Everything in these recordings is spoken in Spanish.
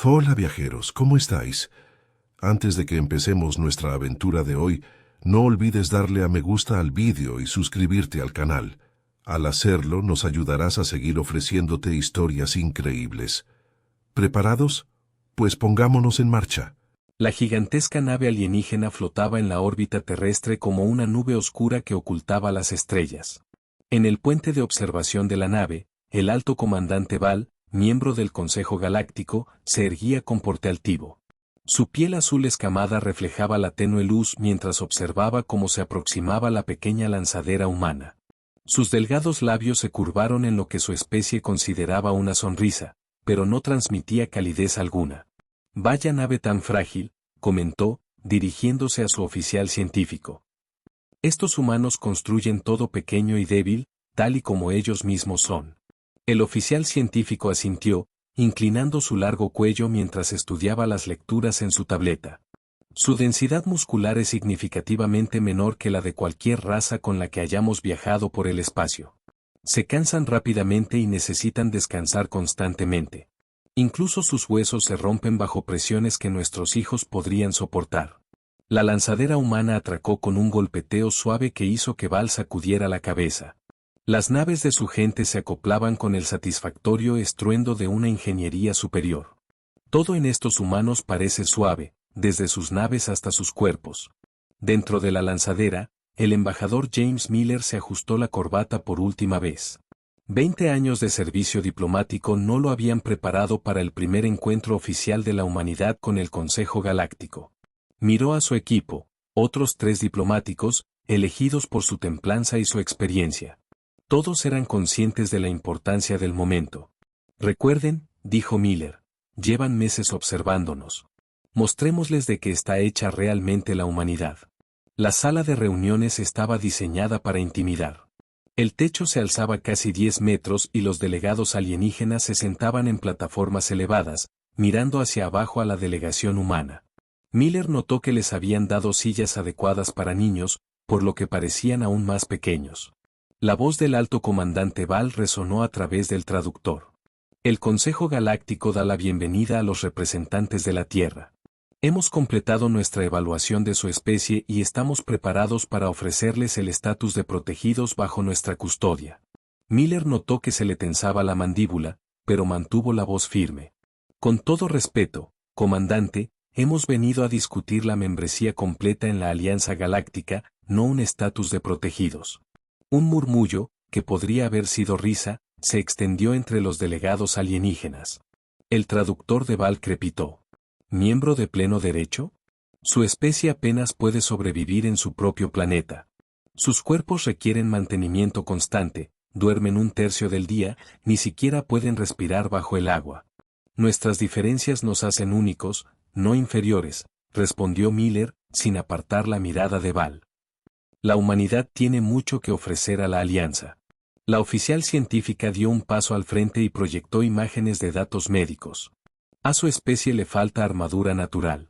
Hola viajeros, ¿cómo estáis? Antes de que empecemos nuestra aventura de hoy, no olvides darle a me gusta al vídeo y suscribirte al canal. Al hacerlo, nos ayudarás a seguir ofreciéndote historias increíbles. ¿Preparados? Pues pongámonos en marcha. La gigantesca nave alienígena flotaba en la órbita terrestre como una nube oscura que ocultaba las estrellas. En el puente de observación de la nave, el alto comandante Val, miembro del Consejo Galáctico, se erguía con porte altivo. Su piel azul escamada reflejaba la tenue luz mientras observaba cómo se aproximaba la pequeña lanzadera humana. Sus delgados labios se curvaron en lo que su especie consideraba una sonrisa, pero no transmitía calidez alguna. «Vaya nave tan frágil», comentó, dirigiéndose a su oficial científico. «Estos humanos construyen todo pequeño y débil, tal y como ellos mismos son». El oficial científico asintió, inclinando su largo cuello mientras estudiaba las lecturas en su tableta. Su densidad muscular es significativamente menor que la de cualquier raza con la que hayamos viajado por el espacio. Se cansan rápidamente y necesitan descansar constantemente. Incluso sus huesos se rompen bajo presiones que nuestros hijos podrían soportar. La lanzadera humana atracó con un golpeteo suave que hizo que Val sacudiera la cabeza. Las naves de su gente se acoplaban con el satisfactorio estruendo de una ingeniería superior. Todo en estos humanos parece suave, desde sus naves hasta sus cuerpos. Dentro de la lanzadera, el embajador James Miller se ajustó la corbata por última vez. 20 años de servicio diplomático no lo habían preparado para el primer encuentro oficial de la humanidad con el Consejo Galáctico. Miró a su equipo, otros 3 diplomáticos, elegidos por su templanza y su experiencia. Todos eran conscientes de la importancia del momento. «Recuerden», dijo Miller, «llevan meses observándonos. Mostrémosles de qué está hecha realmente la humanidad». La sala de reuniones estaba diseñada para intimidar. El techo se alzaba casi 10 metros y los delegados alienígenas se sentaban en plataformas elevadas, mirando hacia abajo a la delegación humana. Miller notó que les habían dado sillas adecuadas para niños, por lo que parecían aún más pequeños. La voz del alto comandante Val resonó a través del traductor. «El Consejo Galáctico da la bienvenida a los representantes de la Tierra. Hemos completado nuestra evaluación de su especie y estamos preparados para ofrecerles el estatus de protegidos bajo nuestra custodia». Miller notó que se le tensaba la mandíbula, pero mantuvo la voz firme. «Con todo respeto, comandante, hemos venido a discutir la membresía completa en la Alianza Galáctica, no un estatus de protegidos». Un murmullo, que podría haber sido risa, se extendió entre los delegados alienígenas. El traductor de Val crepitó. ¿Miembro de pleno derecho? Su especie apenas puede sobrevivir en su propio planeta. Sus cuerpos requieren mantenimiento constante, duermen 1/3 del día, ni siquiera pueden respirar bajo el agua. Nuestras diferencias nos hacen únicos, no inferiores, respondió Miller, sin apartar la mirada de Val. La humanidad tiene mucho que ofrecer a la Alianza. La oficial científica dio un paso al frente y proyectó imágenes de datos médicos. A su especie le falta armadura natural.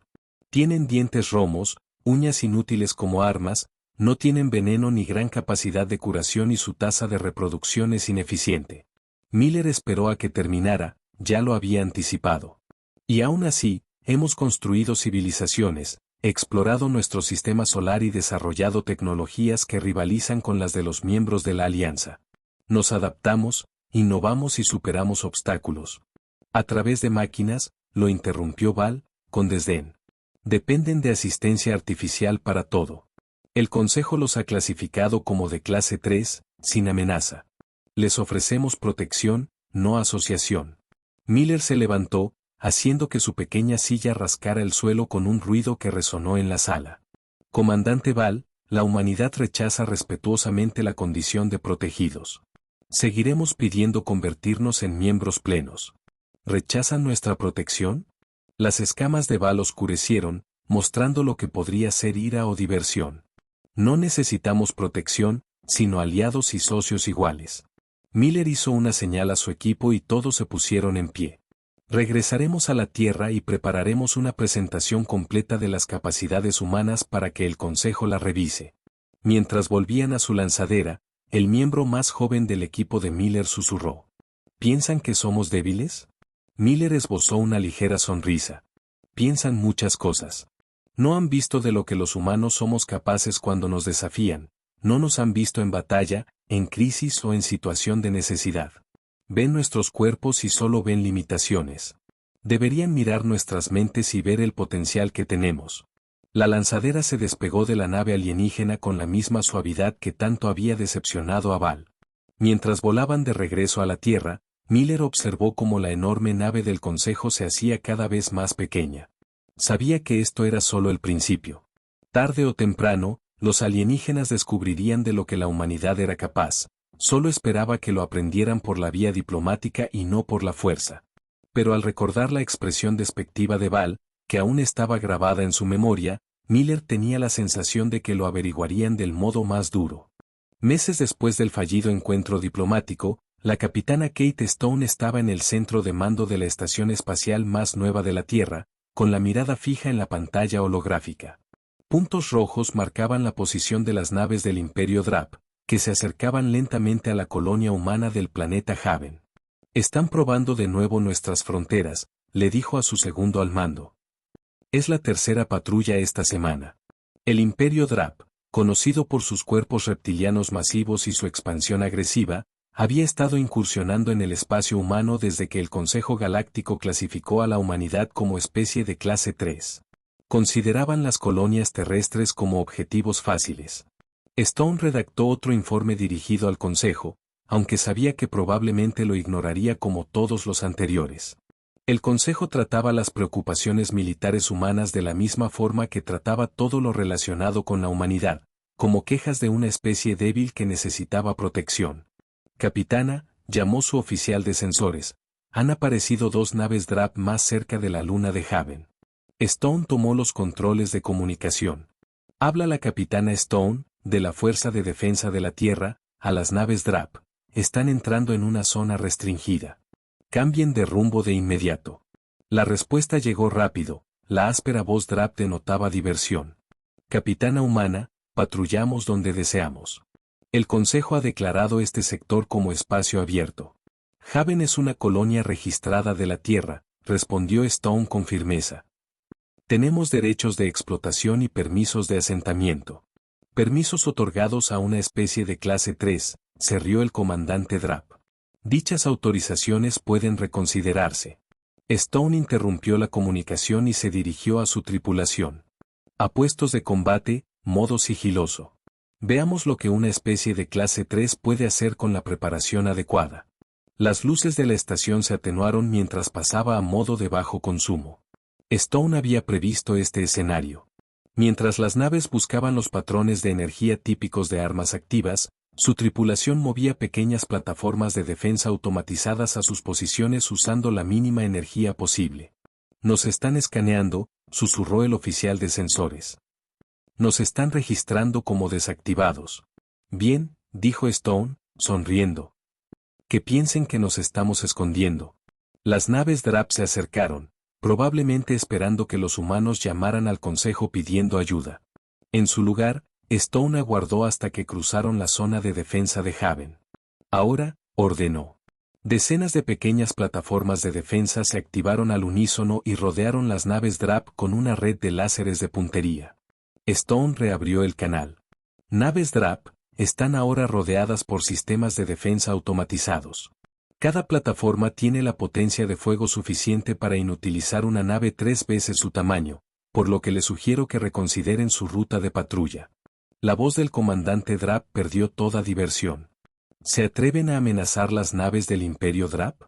Tienen dientes romos, uñas inútiles como armas, no tienen veneno ni gran capacidad de curación y su tasa de reproducción es ineficiente. Miller esperó a que terminara, ya lo había anticipado. Y aún así, hemos construido civilizaciones, explorado nuestro sistema solar y desarrollado tecnologías que rivalizan con las de los miembros de la Alianza. Nos adaptamos, innovamos y superamos obstáculos. A través de máquinas, lo interrumpió Val, con desdén. Dependen de asistencia artificial para todo. El Consejo los ha clasificado como de clase 3, sin amenaza. Les ofrecemos protección, no asociación. Miller se levantó, haciendo que su pequeña silla rascara el suelo con un ruido que resonó en la sala. Comandante Val, la humanidad rechaza respetuosamente la condición de protegidos. Seguiremos pidiendo convertirnos en miembros plenos. ¿Rechazan nuestra protección? Las escamas de Val oscurecieron, mostrando lo que podría ser ira o diversión. No necesitamos protección, sino aliados y socios iguales. Miller hizo una señal a su equipo y todos se pusieron en pie. Regresaremos a la Tierra y prepararemos una presentación completa de las capacidades humanas para que el Consejo la revise. Mientras volvían a su lanzadera, el miembro más joven del equipo de Miller susurró. ¿Piensan que somos débiles? Miller esbozó una ligera sonrisa. Piensan muchas cosas. No han visto de lo que los humanos somos capaces cuando nos desafían, no nos han visto en batalla, en crisis o en situación de necesidad. Ven nuestros cuerpos y solo ven limitaciones. Deberían mirar nuestras mentes y ver el potencial que tenemos. La lanzadera se despegó de la nave alienígena con la misma suavidad que tanto había decepcionado a Val. Mientras volaban de regreso a la Tierra, Miller observó cómo la enorme nave del Consejo se hacía cada vez más pequeña. Sabía que esto era solo el principio. Tarde o temprano, los alienígenas descubrirían de lo que la humanidad era capaz. Solo esperaba que lo aprendieran por la vía diplomática y no por la fuerza. Pero al recordar la expresión despectiva de Val, que aún estaba grabada en su memoria, Miller tenía la sensación de que lo averiguarían del modo más duro. Meses después del fallido encuentro diplomático, la capitana Kate Stone estaba en el centro de mando de la estación espacial más nueva de la Tierra, con la mirada fija en la pantalla holográfica. Puntos rojos marcaban la posición de las naves del Imperio Drap, que se acercaban lentamente a la colonia humana del planeta Haven. Están probando de nuevo nuestras fronteras, le dijo a su segundo al mando. Es la tercera patrulla esta semana. El Imperio Drap, conocido por sus cuerpos reptilianos masivos y su expansión agresiva, había estado incursionando en el espacio humano desde que el Consejo Galáctico clasificó a la humanidad como especie de clase 3. Consideraban las colonias terrestres como objetivos fáciles. Stone redactó otro informe dirigido al Consejo, aunque sabía que probablemente lo ignoraría como todos los anteriores. El Consejo trataba las preocupaciones militares humanas de la misma forma que trataba todo lo relacionado con la humanidad, como quejas de una especie débil que necesitaba protección. Capitana, llamó su oficial de sensores, han aparecido 2 naves Drap más cerca de la luna de Haven. Stone tomó los controles de comunicación. Habla la capitana Stone, de la Fuerza de Defensa de la Tierra, a las naves Drap. Están entrando en una zona restringida. Cambien de rumbo de inmediato. La respuesta llegó rápido, la áspera voz Drap denotaba diversión. Capitana humana, patrullamos donde deseamos. El Consejo ha declarado este sector como espacio abierto. Haven es una colonia registrada de la Tierra, respondió Stone con firmeza. Tenemos derechos de explotación y permisos de asentamiento. Permisos otorgados a una especie de clase 3, se rió el comandante Drap. Dichas autorizaciones pueden reconsiderarse. Stone interrumpió la comunicación y se dirigió a su tripulación. A puestos de combate, modo sigiloso. Veamos lo que una especie de clase 3 puede hacer con la preparación adecuada. Las luces de la estación se atenuaron mientras pasaba a modo de bajo consumo. Stone había previsto este escenario. Mientras las naves buscaban los patrones de energía típicos de armas activas, su tripulación movía pequeñas plataformas de defensa automatizadas a sus posiciones usando la mínima energía posible. Nos están escaneando, susurró el oficial de sensores. Nos están registrando como desactivados. Bien, dijo Stone, sonriendo. Que piensen que nos estamos escondiendo. Las naves Drap se acercaron, probablemente esperando que los humanos llamaran al Consejo pidiendo ayuda. En su lugar, Stone aguardó hasta que cruzaron la zona de defensa de Haven. Ahora, ordenó. Decenas de pequeñas plataformas de defensa se activaron al unísono y rodearon las naves Drap con una red de láseres de puntería. Stone reabrió el canal. Naves Drap están ahora rodeadas por sistemas de defensa automatizados. Cada plataforma tiene la potencia de fuego suficiente para inutilizar una nave 3 veces su tamaño, por lo que les sugiero que reconsideren su ruta de patrulla. La voz del comandante Drap perdió toda diversión. ¿Se atreven a amenazar las naves del Imperio Drap?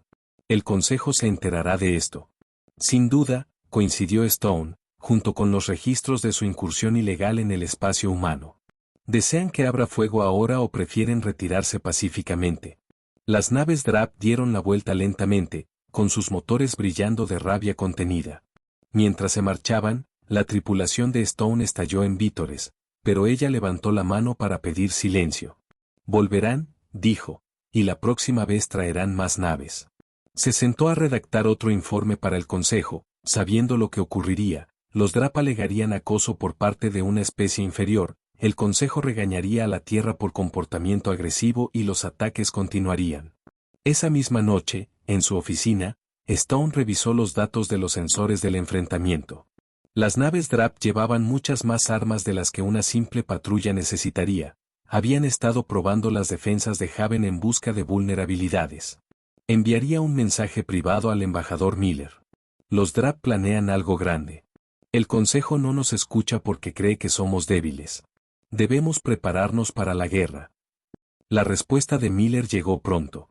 El Consejo se enterará de esto. Sin duda, coincidió Stone, junto con los registros de su incursión ilegal en el espacio humano. ¿Desean que abra fuego ahora o prefieren retirarse pacíficamente? Las naves Drap dieron la vuelta lentamente, con sus motores brillando de rabia contenida. Mientras se marchaban, la tripulación de Stone estalló en vítores, pero ella levantó la mano para pedir silencio. Volverán, dijo, y la próxima vez traerán más naves. Se sentó a redactar otro informe para el Consejo, sabiendo lo que ocurriría. Los Drap alegarían acoso por parte de una especie inferior, el Consejo regañaría a la Tierra por comportamiento agresivo y los ataques continuarían. Esa misma noche, en su oficina, Stone revisó los datos de los sensores del enfrentamiento. Las naves Drap llevaban muchas más armas de las que una simple patrulla necesitaría. Habían estado probando las defensas de Haven en busca de vulnerabilidades. Enviaría un mensaje privado al embajador Miller. Los Drap planean algo grande. El Consejo no nos escucha porque cree que somos débiles. Debemos prepararnos para la guerra. La respuesta de Miller llegó pronto.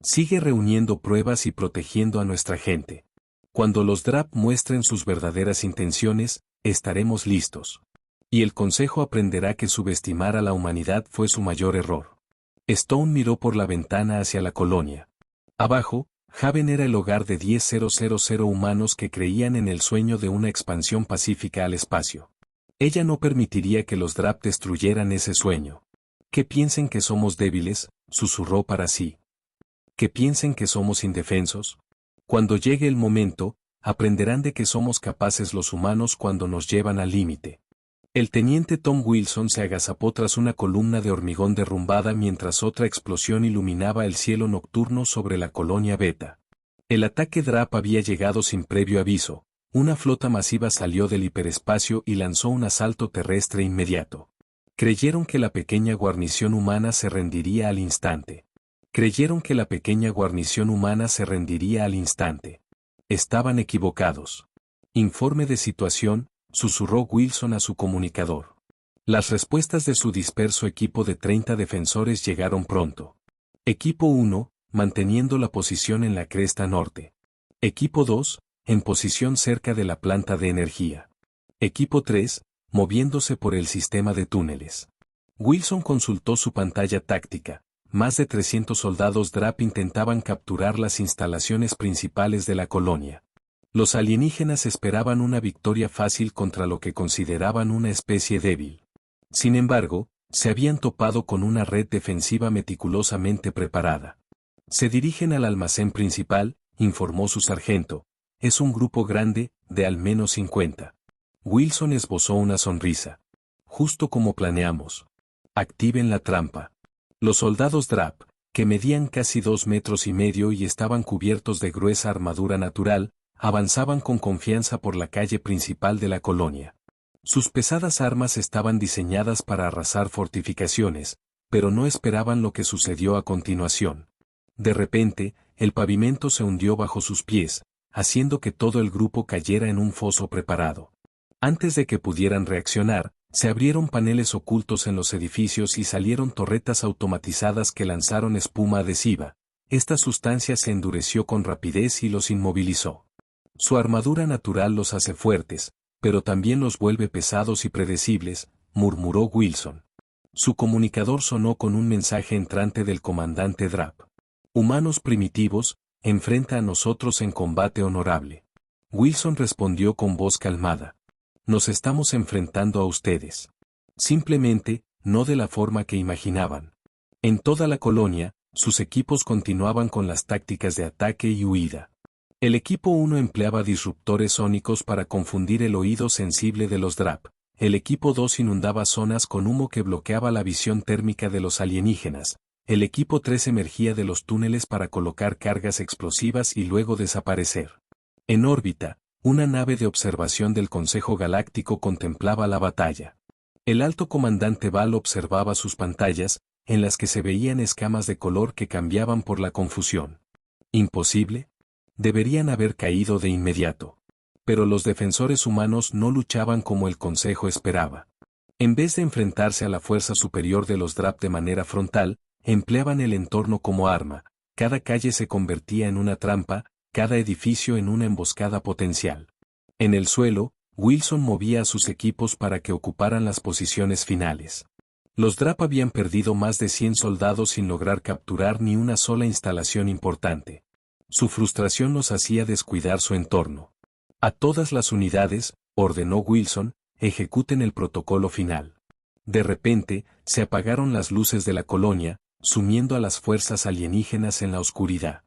Sigue reuniendo pruebas y protegiendo a nuestra gente. Cuando los Drap muestren sus verdaderas intenciones, estaremos listos. Y el Consejo aprenderá que subestimar a la humanidad fue su mayor error. Stone miró por la ventana hacia la colonia. Abajo, Haven era el hogar de 10,000 humanos que creían en el sueño de una expansión pacífica al espacio. Ella no permitiría que los Drap destruyeran ese sueño. Que piensen que somos débiles, susurró para sí. Que piensen que somos indefensos. Cuando llegue el momento, aprenderán de que somos capaces los humanos cuando nos llevan al límite. El teniente Tom Wilson se agazapó tras una columna de hormigón derrumbada mientras otra explosión iluminaba el cielo nocturno sobre la colonia Beta. El ataque Drap había llegado sin previo aviso. Una flota masiva salió del hiperespacio y lanzó un asalto terrestre inmediato. Creyeron que la pequeña guarnición humana se rendiría al instante. Estaban equivocados. Informe de situación, susurró Wilson a su comunicador. Las respuestas de su disperso equipo de 30 defensores llegaron pronto. Equipo 1, manteniendo la posición en la cresta norte. Equipo 2, en posición cerca de la planta de energía. Equipo 3, moviéndose por el sistema de túneles. Wilson consultó su pantalla táctica. Más de 300 soldados Drap intentaban capturar las instalaciones principales de la colonia. Los alienígenas esperaban una victoria fácil contra lo que consideraban una especie débil. Sin embargo, se habían topado con una red defensiva meticulosamente preparada. Se dirigen al almacén principal, informó su sargento. Es un grupo grande, de al menos 50. Wilson esbozó una sonrisa. Justo como planeamos. Activen la trampa. Los soldados Drap, que medían casi 2,5 metros y estaban cubiertos de gruesa armadura natural, avanzaban con confianza por la calle principal de la colonia. Sus pesadas armas estaban diseñadas para arrasar fortificaciones, pero no esperaban lo que sucedió a continuación. De repente, el pavimento se hundió bajo sus pies, haciendo que todo el grupo cayera en un foso preparado. Antes de que pudieran reaccionar, se abrieron paneles ocultos en los edificios y salieron torretas automatizadas que lanzaron espuma adhesiva. Esta sustancia se endureció con rapidez y los inmovilizó. Su armadura natural los hace fuertes, pero también los vuelve pesados y predecibles, murmuró Wilson. Su comunicador sonó con un mensaje entrante del comandante Drap. Humanos primitivos, enfrenta a nosotros en combate honorable. Wilson respondió con voz calmada. Nos estamos enfrentando a ustedes. Simplemente, no de la forma que imaginaban. En toda la colonia, sus equipos continuaban con las tácticas de ataque y huida. El equipo 1 empleaba disruptores sónicos para confundir el oído sensible de los Drap. El equipo 2 inundaba zonas con humo que bloqueaba la visión térmica de los alienígenas. El equipo 3 emergía de los túneles para colocar cargas explosivas y luego desaparecer. En órbita, una nave de observación del Consejo Galáctico contemplaba la batalla. El alto comandante Val observaba sus pantallas, en las que se veían escamas de color que cambiaban por la confusión. ¿Imposible? Deberían haber caído de inmediato. Pero los defensores humanos no luchaban como el Consejo esperaba. En vez de enfrentarse a la fuerza superior de los Drap de manera frontal, empleaban el entorno como arma. Cada calle se convertía en una trampa, cada edificio en una emboscada potencial. En el suelo, Wilson movía a sus equipos para que ocuparan las posiciones finales. Los Drap habían perdido más de 100 soldados sin lograr capturar ni una sola instalación importante. Su frustración los hacía descuidar su entorno. A todas las unidades, ordenó Wilson, ejecuten el protocolo final. De repente, se apagaron las luces de la colonia, sumiendo a las fuerzas alienígenas en la oscuridad.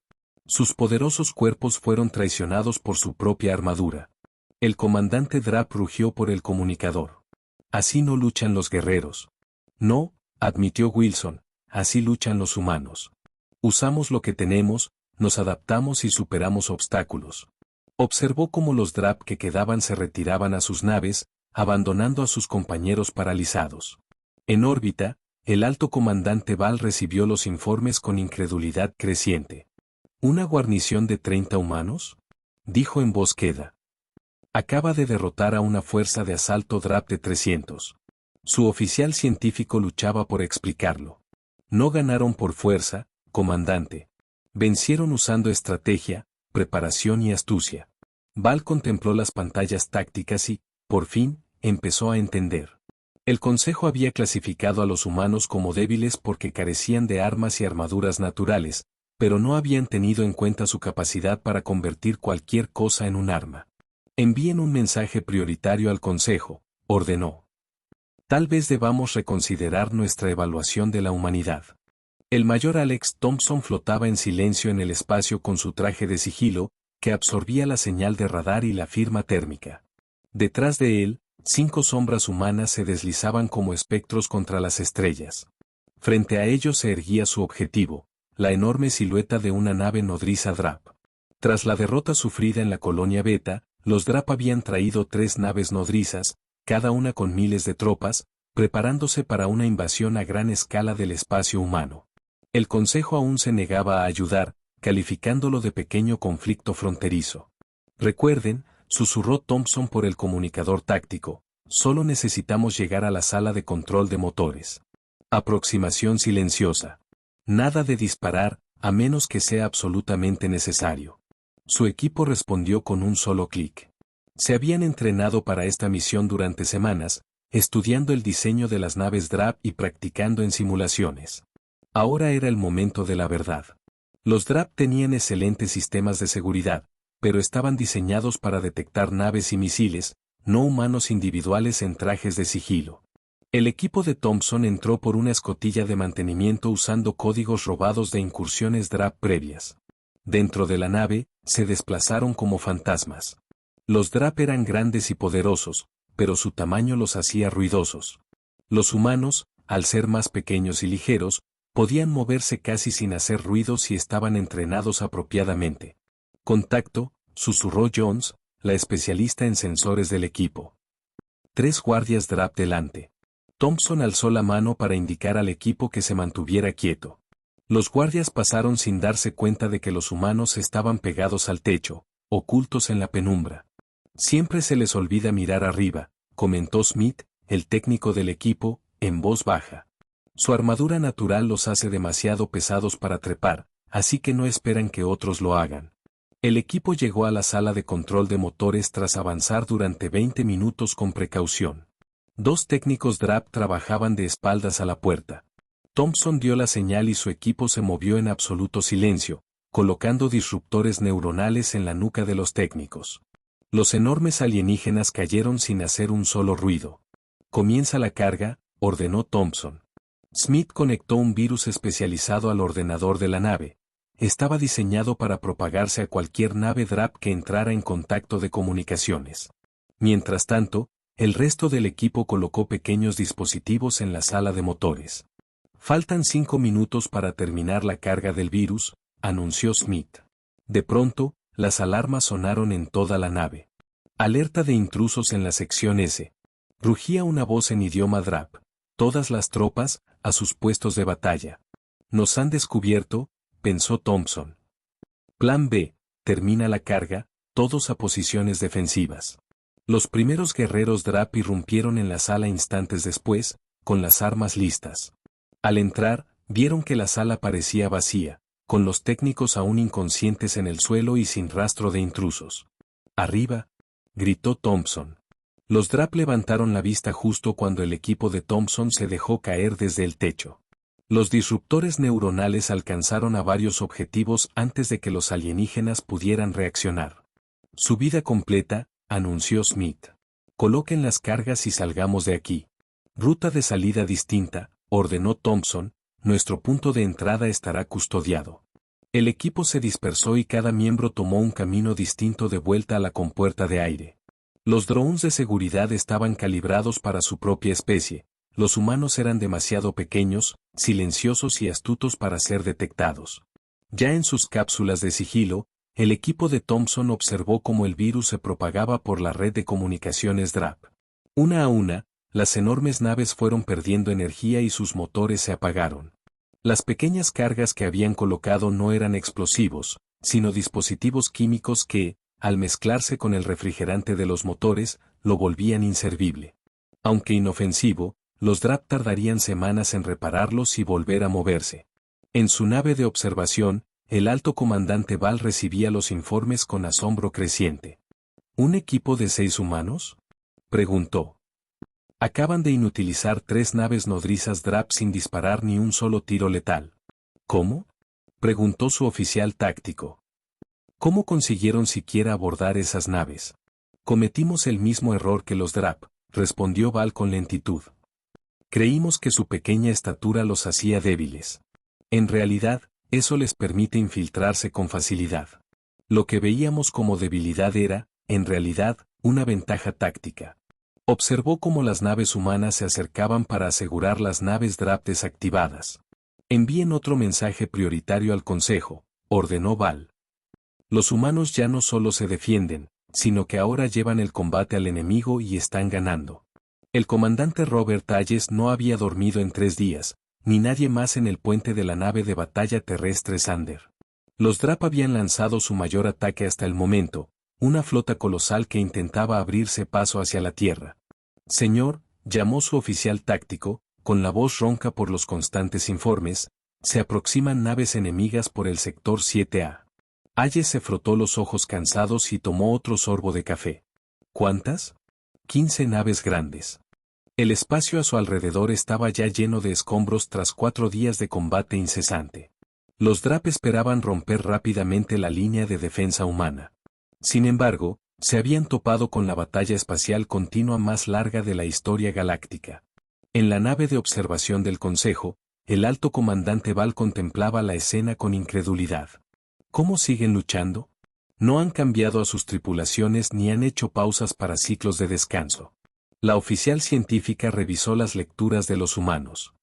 Sus poderosos cuerpos fueron traicionados por su propia armadura. El comandante Drap rugió por el comunicador. Así no luchan los guerreros. No, admitió Wilson, así luchan los humanos. Usamos lo que tenemos, nos adaptamos y superamos obstáculos. Observó cómo los Drap que quedaban se retiraban a sus naves, abandonando a sus compañeros paralizados. En órbita, el alto comandante Val recibió los informes con incredulidad creciente. ¿Una guarnición de 30 humanos? Dijo en voz queda. Acaba de derrotar a una fuerza de asalto Drap de 300. Su oficial científico luchaba por explicarlo. No ganaron por fuerza, comandante. Vencieron usando estrategia, preparación y astucia. Val contempló las pantallas tácticas y, por fin, empezó a entender. El Consejo había clasificado a los humanos como débiles porque carecían de armas y armaduras naturales, pero no habían tenido en cuenta su capacidad para convertir cualquier cosa en un arma. Envíen un mensaje prioritario al Consejo, ordenó. Tal vez debamos reconsiderar nuestra evaluación de la humanidad. El mayor Alex Thompson flotaba en silencio en el espacio con su traje de sigilo, que absorbía la señal de radar y la firma térmica. Detrás de él, 5 sombras humanas se deslizaban como espectros contra las estrellas. Frente a ellos se erguía su objetivo, la enorme silueta de una nave nodriza Drap. Tras la derrota sufrida en la colonia Beta, los Drap habían traído 3 naves nodrizas, cada una con miles de tropas, preparándose para una invasión a gran escala del espacio humano. El Consejo aún se negaba a ayudar, calificándolo de pequeño conflicto fronterizo. Recuerden, susurró Thompson por el comunicador táctico, solo necesitamos llegar a la sala de control de motores. Aproximación silenciosa. Nada de disparar, a menos que sea absolutamente necesario. Su equipo respondió con un solo clic. Se habían entrenado para esta misión durante semanas, estudiando el diseño de las naves Drap y practicando en simulaciones. Ahora era el momento de la verdad. Los Drap tenían excelentes sistemas de seguridad, pero estaban diseñados para detectar naves y misiles, no humanos individuales en trajes de sigilo. El equipo de Thompson entró por una escotilla de mantenimiento usando códigos robados de incursiones Drap previas. Dentro de la nave, se desplazaron como fantasmas. Los Drap eran grandes y poderosos, pero su tamaño los hacía ruidosos. Los humanos, al ser más pequeños y ligeros, podían moverse casi sin hacer ruido si estaban entrenados apropiadamente. Contacto, susurró Jones, la especialista en sensores del equipo. 3 guardias Drap delante. Thompson alzó la mano para indicar al equipo que se mantuviera quieto. Los guardias pasaron sin darse cuenta de que los humanos estaban pegados al techo, ocultos en la penumbra. Siempre se les olvida mirar arriba, comentó Smith, el técnico del equipo, en voz baja. Su armadura natural los hace demasiado pesados para trepar, así que no esperan que otros lo hagan. El equipo llegó a la sala de control de motores tras avanzar durante 20 minutos con precaución. 2 técnicos Drap trabajaban de espaldas a la puerta. Thompson dio la señal y su equipo se movió en absoluto silencio, colocando disruptores neuronales en la nuca de los técnicos. Los enormes alienígenas cayeron sin hacer un solo ruido. Comienza la carga, ordenó Thompson. Smith conectó un virus especializado al ordenador de la nave. Estaba diseñado para propagarse a cualquier nave Drap que entrara en contacto de comunicaciones. Mientras tanto, el resto del equipo colocó pequeños dispositivos en la sala de motores. Faltan 5 minutos para terminar la carga del virus, anunció Smith. De pronto, las alarmas sonaron en toda la nave. Alerta de intrusos en la sección S. Rugía una voz en idioma Drap. Todas las tropas, a sus puestos de batalla. Nos han descubierto, pensó Thompson. Plan B, termina la carga, todos a posiciones defensivas. Los primeros guerreros Drap irrumpieron en la sala instantes después, con las armas listas. Al entrar, vieron que la sala parecía vacía, con los técnicos aún inconscientes en el suelo y sin rastro de intrusos. Arriba, gritó Thompson. Los Drap levantaron la vista justo cuando el equipo de Thompson se dejó caer desde el techo. Los disruptores neuronales alcanzaron a varios objetivos antes de que los alienígenas pudieran reaccionar. Subida completa, anunció Smith. Coloquen las cargas y salgamos de aquí. Ruta de salida distinta, ordenó Thompson, nuestro punto de entrada estará custodiado. El equipo se dispersó y cada miembro tomó un camino distinto de vuelta a la compuerta de aire. Los drones de seguridad estaban calibrados para su propia especie. Los humanos eran demasiado pequeños, silenciosos y astutos para ser detectados. Ya en sus cápsulas de sigilo, el equipo de Thompson observó cómo el virus se propagaba por la red de comunicaciones DRAP. Una a una, las enormes naves fueron perdiendo energía y sus motores se apagaron. Las pequeñas cargas que habían colocado no eran explosivos, sino dispositivos químicos que, al mezclarse con el refrigerante de los motores, lo volvían inservible. Aunque inofensivo, los DRAP tardarían semanas en repararlos y volver a moverse. En su nave de observación, el alto comandante Val recibía los informes con asombro creciente. ¿Un equipo de 6 humanos?, preguntó. Acaban de inutilizar 3 naves nodrizas DRAP sin disparar ni un solo tiro letal. ¿Cómo?, preguntó su oficial táctico. ¿Cómo consiguieron siquiera abordar esas naves? Cometimos el mismo error que los DRAP, respondió Val con lentitud. Creímos que su pequeña estatura los hacía débiles. En realidad, eso les permite infiltrarse con facilidad. Lo que veíamos como debilidad era, en realidad, una ventaja táctica. Observó cómo las naves humanas se acercaban para asegurar las naves DRAP desactivadas. Envíen otro mensaje prioritario al Consejo, ordenó Val. Los humanos ya no solo se defienden, sino que ahora llevan el combate al enemigo y están ganando. El comandante Robert Hayes no había dormido en 3 días, ni nadie más en el puente de la nave de batalla terrestre Sander. Los DRAP habían lanzado su mayor ataque hasta el momento, una flota colosal que intentaba abrirse paso hacia la Tierra. Señor, llamó su oficial táctico, con la voz ronca por los constantes informes, se aproximan naves enemigas por el sector 7A. Hayes se frotó los ojos cansados y tomó otro sorbo de café. ¿Cuántas? 15 naves grandes. El espacio a su alrededor estaba ya lleno de escombros tras 4 días de combate incesante. Los DRAP esperaban romper rápidamente la línea de defensa humana. Sin embargo, se habían topado con la batalla espacial continua más larga de la historia galáctica. En la nave de observación del Consejo, el alto comandante Val contemplaba la escena con incredulidad. ¿Cómo siguen luchando? No han cambiado a sus tripulaciones ni han hecho pausas para ciclos de descanso. La oficial científica revisó las lecturas de los humanos.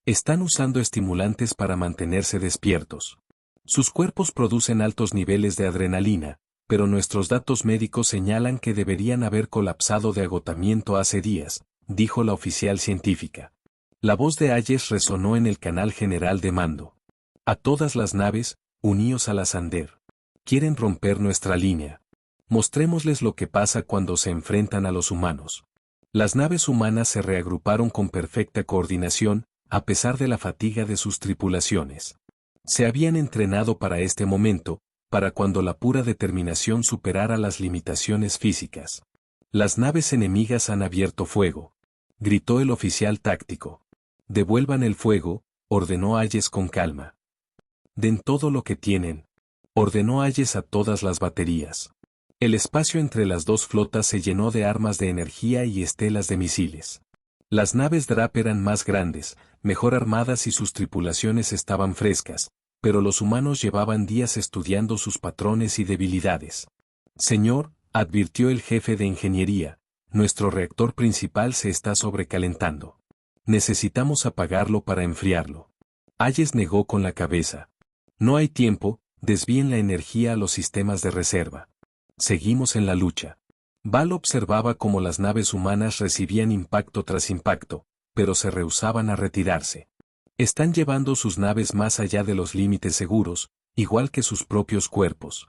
Están usando estimulantes para mantenerse despiertos. Sus cuerpos producen altos niveles de adrenalina, pero nuestros datos médicos señalan que deberían haber colapsado de agotamiento hace días, dijo la oficial científica. La voz de Hayes resonó en el canal general de mando. A todas las naves, uníos a la Sander. Quieren romper nuestra línea. Mostrémosles lo que pasa cuando se enfrentan a los humanos. Las naves humanas se reagruparon con perfecta coordinación, a pesar de la fatiga de sus tripulaciones. Se habían entrenado para este momento, para cuando la pura determinación superara las limitaciones físicas. Las naves enemigas han abierto fuego, gritó el oficial táctico. Devuelvan el fuego, ordenó Hayes con calma. Den todo lo que tienen, ordenó Hayes a todas las baterías. El espacio entre las dos flotas se llenó de armas de energía y estelas de misiles. Las naves DRAP eran más grandes, mejor armadas y sus tripulaciones estaban frescas, pero los humanos llevaban días estudiando sus patrones y debilidades. Señor, advirtió el jefe de ingeniería, nuestro reactor principal se está sobrecalentando. Necesitamos apagarlo para enfriarlo. Hayes negó con la cabeza. No hay tiempo, desvíen la energía a los sistemas de reserva. Seguimos en la lucha. Val observaba cómo las naves humanas recibían impacto tras impacto, pero se rehusaban a retirarse. Están llevando sus naves más allá de los límites seguros, igual que sus propios cuerpos.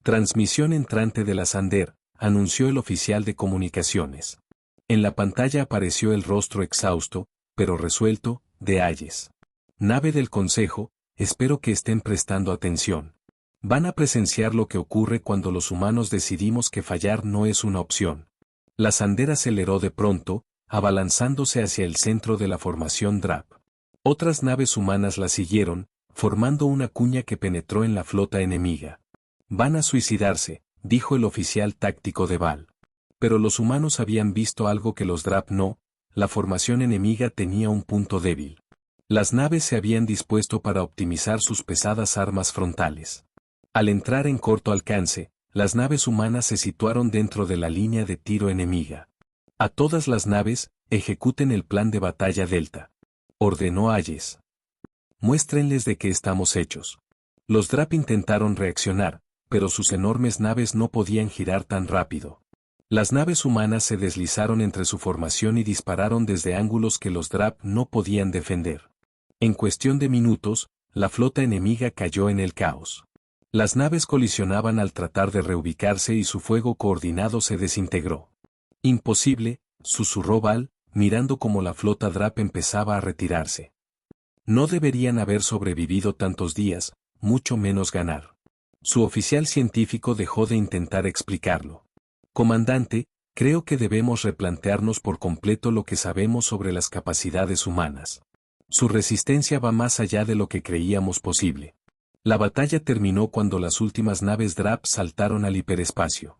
Transmisión entrante de la Sander, anunció el oficial de comunicaciones. En la pantalla apareció el rostro exhausto, pero resuelto, de Hayes. Nave del Consejo, espero que estén prestando atención. Van a presenciar lo que ocurre cuando los humanos decidimos que fallar no es una opción. La Sander aceleró de pronto, abalanzándose hacia el centro de la formación DRAP. Otras naves humanas la siguieron, formando una cuña que penetró en la flota enemiga. Van a suicidarse, dijo el oficial táctico de Val. Pero los humanos habían visto algo que los DRAP no, la formación enemiga tenía un punto débil. Las naves se habían dispuesto para optimizar sus pesadas armas frontales. Al entrar en corto alcance, las naves humanas se situaron dentro de la línea de tiro enemiga. A todas las naves, ejecuten el plan de batalla Delta. Ordenó Hayes. Muéstrenles de qué estamos hechos. Los Drap intentaron reaccionar, pero sus enormes naves no podían girar tan rápido. Las naves humanas se deslizaron entre su formación y dispararon desde ángulos que los Drap no podían defender. En cuestión de minutos, la flota enemiga cayó en el caos. Las naves colisionaban al tratar de reubicarse y su fuego coordinado se desintegró. Imposible, susurró Val, mirando cómo la flota Drap empezaba a retirarse. No deberían haber sobrevivido tantos días, mucho menos ganar. Su oficial científico dejó de intentar explicarlo. Comandante, creo que debemos replantearnos por completo lo que sabemos sobre las capacidades humanas. Su resistencia va más allá de lo que creíamos posible. La batalla terminó cuando las últimas naves Drap saltaron al hiperespacio.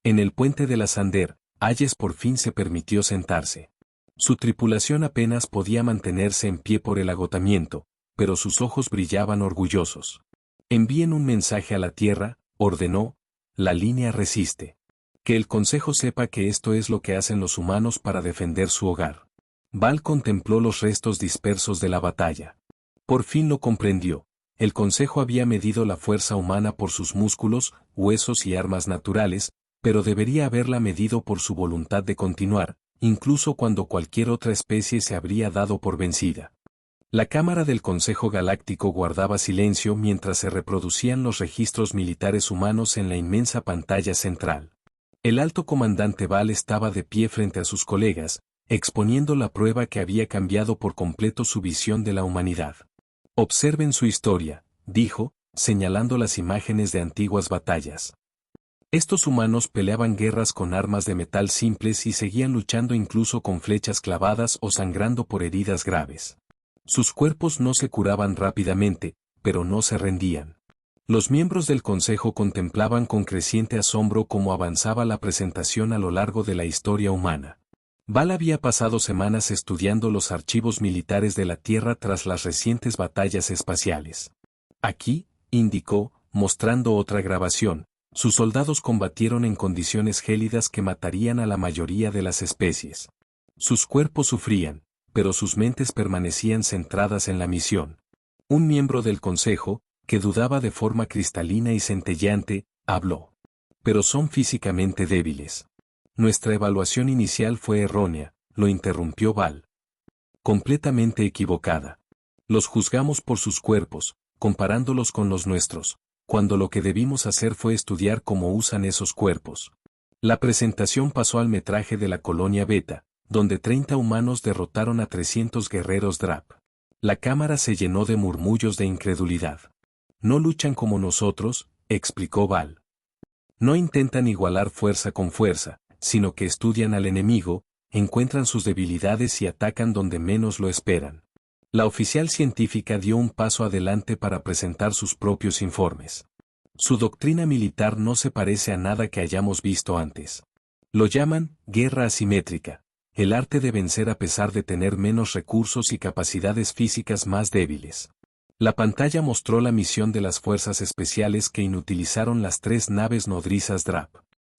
En el puente de la Sander, Hayes por fin se permitió sentarse. Su tripulación apenas podía mantenerse en pie por el agotamiento, pero sus ojos brillaban orgullosos. Envíen un mensaje a la Tierra, ordenó, la línea resiste. Que el Consejo sepa que esto es lo que hacen los humanos para defender su hogar. Val contempló los restos dispersos de la batalla. Por fin lo comprendió. El Consejo había medido la fuerza humana por sus músculos, huesos y armas naturales, pero debería haberla medido por su voluntad de continuar, incluso cuando cualquier otra especie se habría dado por vencida. La Cámara del Consejo Galáctico guardaba silencio mientras se reproducían los registros militares humanos en la inmensa pantalla central. El alto comandante Val estaba de pie frente a sus colegas, exponiendo la prueba que había cambiado por completo su visión de la humanidad. Observen su historia, dijo, señalando las imágenes de antiguas batallas. Estos humanos peleaban guerras con armas de metal simples y seguían luchando incluso con flechas clavadas o sangrando por heridas graves. Sus cuerpos no se curaban rápidamente, pero no se rendían. Los miembros del Consejo contemplaban con creciente asombro cómo avanzaba la presentación a lo largo de la historia humana. Val había pasado semanas estudiando los archivos militares de la Tierra tras las recientes batallas espaciales. Aquí, indicó, mostrando otra grabación, sus soldados combatieron en condiciones gélidas que matarían a la mayoría de las especies. Sus cuerpos sufrían, pero sus mentes permanecían centradas en la misión. Un miembro del Consejo, que dudaba de forma cristalina y centelleante, habló. Pero son físicamente débiles. Nuestra evaluación inicial fue errónea, lo interrumpió Val. Completamente equivocada. Los juzgamos por sus cuerpos, comparándolos con los nuestros, cuando lo que debimos hacer fue estudiar cómo usan esos cuerpos. La presentación pasó al metraje de la colonia Beta, donde 30 humanos derrotaron a 300 guerreros Drap. La cámara se llenó de murmullos de incredulidad. No luchan como nosotros, explicó Val. No intentan igualar fuerza con fuerza, sino que estudian al enemigo, encuentran sus debilidades y atacan donde menos lo esperan. La oficial científica dio un paso adelante para presentar sus propios informes. Su doctrina militar no se parece a nada que hayamos visto antes. Lo llaman guerra asimétrica, el arte de vencer a pesar de tener menos recursos y capacidades físicas más débiles. La pantalla mostró la misión de las fuerzas especiales que inutilizaron las 3 naves nodrizas Drap.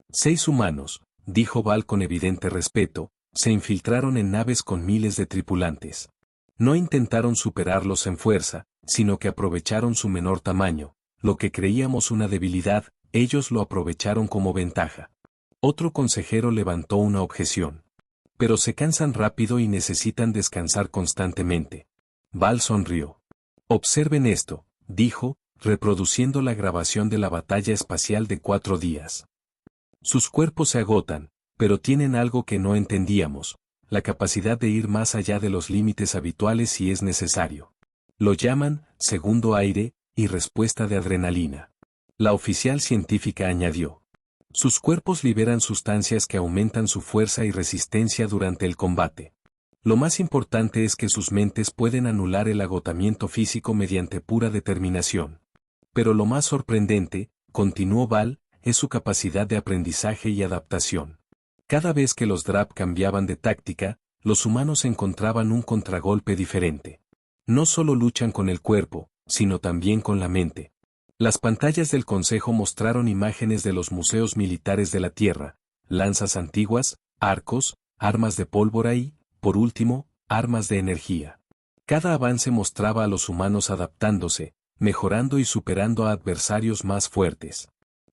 6 humanos, dijo Val con evidente respeto, se infiltraron en naves con miles de tripulantes. No intentaron superarlos en fuerza, sino que aprovecharon su menor tamaño, lo que creíamos una debilidad, ellos lo aprovecharon como ventaja. Otro consejero levantó una objeción. Pero se cansan rápido y necesitan descansar constantemente. Val sonrió. Observen esto, dijo, reproduciendo la grabación de la batalla espacial de 4 días. Sus cuerpos se agotan, pero tienen algo que no entendíamos, la capacidad de ir más allá de los límites habituales si es necesario. Lo llaman segundo aire y respuesta de adrenalina. La oficial científica añadió. Sus cuerpos liberan sustancias que aumentan su fuerza y resistencia durante el combate. Lo más importante es que sus mentes pueden anular el agotamiento físico mediante pura determinación. Pero lo más sorprendente, continuó Val, es su capacidad de aprendizaje y adaptación. Cada vez que los Drap cambiaban de táctica, los humanos encontraban un contragolpe diferente. No solo luchan con el cuerpo, sino también con la mente. Las pantallas del Consejo mostraron imágenes de los museos militares de la Tierra, lanzas antiguas, arcos, armas de pólvora y, por último, armas de energía. Cada avance mostraba a los humanos adaptándose, mejorando y superando a adversarios más fuertes.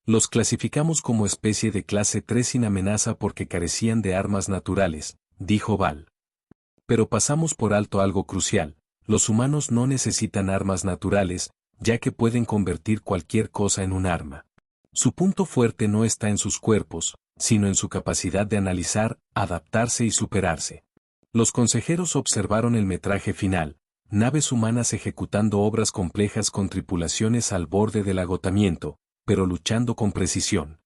Los clasificamos como especie de clase 3 sin amenaza porque carecían de armas naturales, dijo Val. Pero pasamos por alto algo crucial: los humanos no necesitan armas naturales, ya que pueden convertir cualquier cosa en un arma. Su punto fuerte no está en sus cuerpos, sino en su capacidad de analizar, adaptarse y superarse. Los consejeros observaron el metraje final: naves humanas ejecutando obras complejas con tripulaciones al borde del agotamiento, pero luchando con precisión.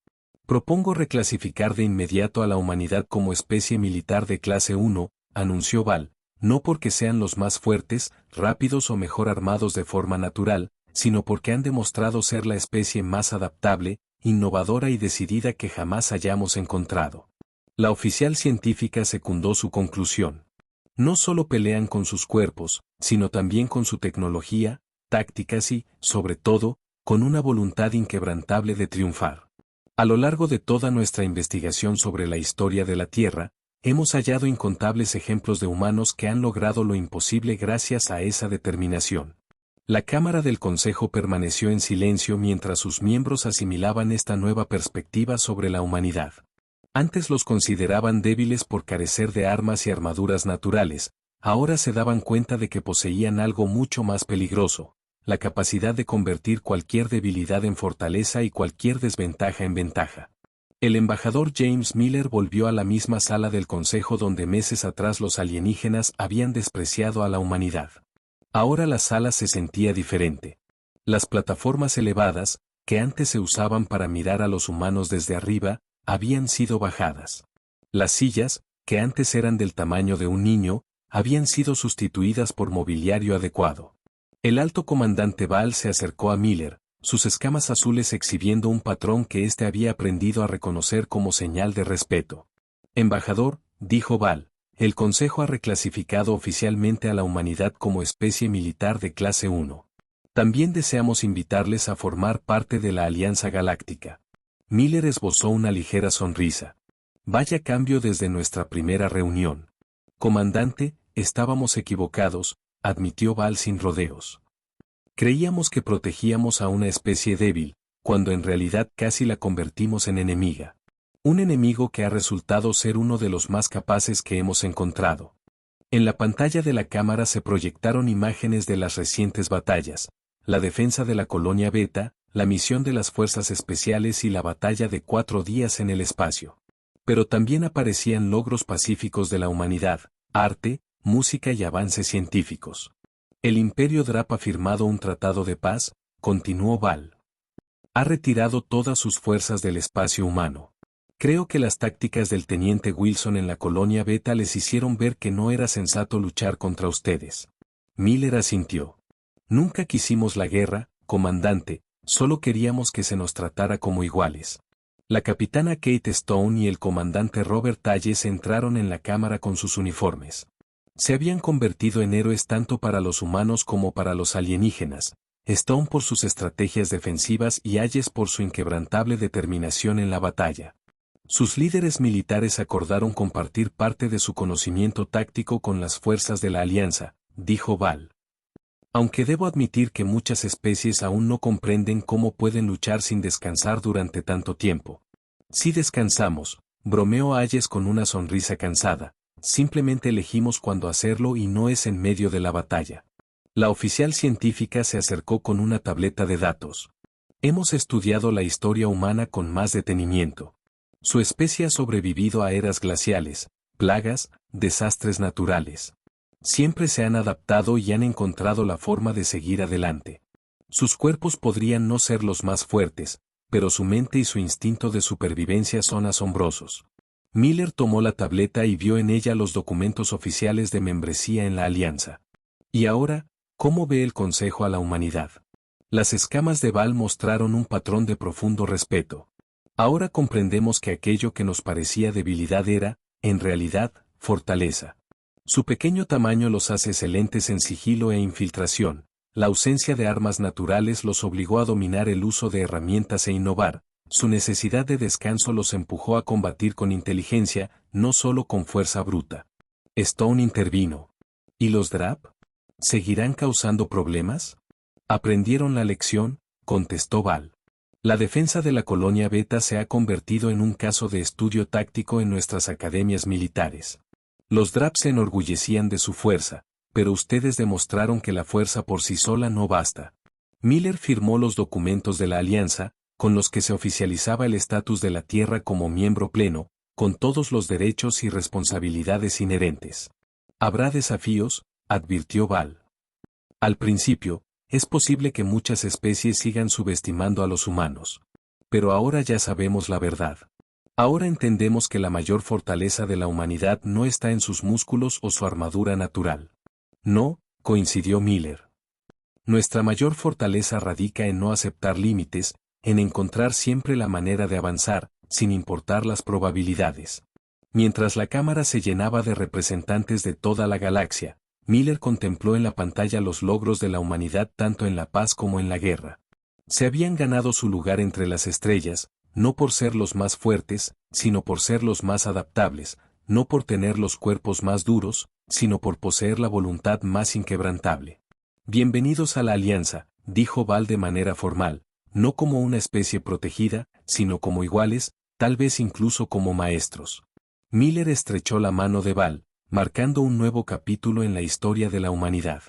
Propongo reclasificar de inmediato a la humanidad como especie militar de clase 1, anunció Val, no porque sean los más fuertes, rápidos o mejor armados de forma natural, sino porque han demostrado ser la especie más adaptable, innovadora y decidida que jamás hayamos encontrado. La oficial científica secundó su conclusión. No solo pelean con sus cuerpos, sino también con su tecnología, tácticas y, sobre todo, con una voluntad inquebrantable de triunfar. A lo largo de toda nuestra investigación sobre la historia de la Tierra, hemos hallado incontables ejemplos de humanos que han logrado lo imposible gracias a esa determinación. La Cámara del Consejo permaneció en silencio mientras sus miembros asimilaban esta nueva perspectiva sobre la humanidad. Antes los consideraban débiles por carecer de armas y armaduras naturales, ahora se daban cuenta de que poseían algo mucho más peligroso: la capacidad de convertir cualquier debilidad en fortaleza y cualquier desventaja en ventaja. El embajador James Miller volvió a la misma sala del Consejo donde meses atrás los alienígenas habían despreciado a la humanidad. Ahora la sala se sentía diferente. Las plataformas elevadas, que antes se usaban para mirar a los humanos desde arriba, habían sido bajadas. Las sillas, que antes eran del tamaño de un niño, habían sido sustituidas por mobiliario adecuado. El alto comandante Val se acercó a Miller, sus escamas azules exhibiendo un patrón que éste había aprendido a reconocer como señal de respeto. Embajador, dijo Val, el Consejo ha reclasificado oficialmente a la humanidad como especie militar de clase 1. También deseamos invitarles a formar parte de la Alianza Galáctica. Miller esbozó una ligera sonrisa. Vaya cambio desde nuestra primera reunión. Comandante, estábamos equivocados, admitió Val sin rodeos. Creíamos que protegíamos a una especie débil, cuando en realidad casi la convertimos en enemiga. Un enemigo que ha resultado ser uno de los más capaces que hemos encontrado. En la pantalla de la cámara se proyectaron imágenes de las recientes batallas: la defensa de la colonia Beta, la misión de las fuerzas especiales y la batalla de 4 días en el espacio. Pero también aparecían logros pacíficos de la humanidad, arte, música y avances científicos. El Imperio Drap ha firmado un tratado de paz, continuó Val. Ha retirado todas sus fuerzas del espacio humano. Creo que las tácticas del teniente Wilson en la colonia Beta les hicieron ver que no era sensato luchar contra ustedes. Miller asintió. Nunca quisimos la guerra, comandante, solo queríamos que se nos tratara como iguales. La capitana Kate Stone y el comandante Robert Talles entraron en la cámara con sus uniformes. Se habían convertido en héroes tanto para los humanos como para los alienígenas, Stone por sus estrategias defensivas y Talles por su inquebrantable determinación en la batalla. Sus líderes militares acordaron compartir parte de su conocimiento táctico con las fuerzas de la Alianza, dijo Val. Aunque debo admitir que muchas especies aún no comprenden cómo pueden luchar sin descansar durante tanto tiempo. Si descansamos, bromeó Talles con una sonrisa cansada, simplemente elegimos cuándo hacerlo y no es en medio de la batalla. La oficial científica se acercó con una tableta de datos. Hemos estudiado la historia humana con más detenimiento. Su especie ha sobrevivido a eras glaciales, plagas, desastres naturales. Siempre se han adaptado y han encontrado la forma de seguir adelante. Sus cuerpos podrían no ser los más fuertes, pero su mente y su instinto de supervivencia son asombrosos. Miller tomó la tableta y vio en ella los documentos oficiales de membresía en la Alianza. Y ahora, ¿cómo ve el Consejo a la humanidad? Las escamas de Val mostraron un patrón de profundo respeto. Ahora comprendemos que aquello que nos parecía debilidad era, en realidad, fortaleza. Su pequeño tamaño los hace excelentes en sigilo e infiltración. La ausencia de armas naturales los obligó a dominar el uso de herramientas e innovar. Su necesidad de descanso los empujó a combatir con inteligencia, no solo con fuerza bruta. Stone intervino. ¿Y los Drap? ¿Seguirán causando problemas? Aprendieron la lección, contestó Val. La defensa de la colonia Beta se ha convertido en un caso de estudio táctico en nuestras academias militares. Los Draps se enorgullecían de su fuerza, pero ustedes demostraron que la fuerza por sí sola no basta. Miller firmó los documentos de la alianza, con los que se oficializaba el estatus de la Tierra como miembro pleno, con todos los derechos y responsabilidades inherentes. Habrá desafíos, advirtió Val. Al principio, es posible que muchas especies sigan subestimando a los humanos. Pero ahora ya sabemos la verdad. Ahora entendemos que la mayor fortaleza de la humanidad no está en sus músculos o su armadura natural. No, coincidió Miller. Nuestra mayor fortaleza radica en no aceptar límites, en encontrar siempre la manera de avanzar, sin importar las probabilidades. Mientras la cámara se llenaba de representantes de toda la galaxia, Miller contempló en la pantalla los logros de la humanidad tanto en la paz como en la guerra. Se habían ganado su lugar entre las estrellas, no por ser los más fuertes, sino por ser los más adaptables, no por tener los cuerpos más duros, sino por poseer la voluntad más inquebrantable. Bienvenidos a la Alianza, dijo Val de manera formal, no como una especie protegida, sino como iguales, tal vez incluso como maestros. Miller estrechó la mano de Val, marcando un nuevo capítulo en la historia de la humanidad.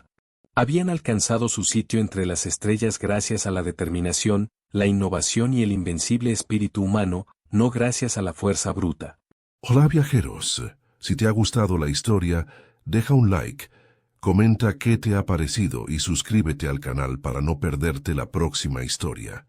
Habían alcanzado su sitio entre las estrellas gracias a la determinación, la innovación y el invencible espíritu humano, no gracias a la fuerza bruta. Hola viajeros, si te ha gustado la historia, deja un like, comenta qué te ha parecido y suscríbete al canal para no perderte la próxima historia.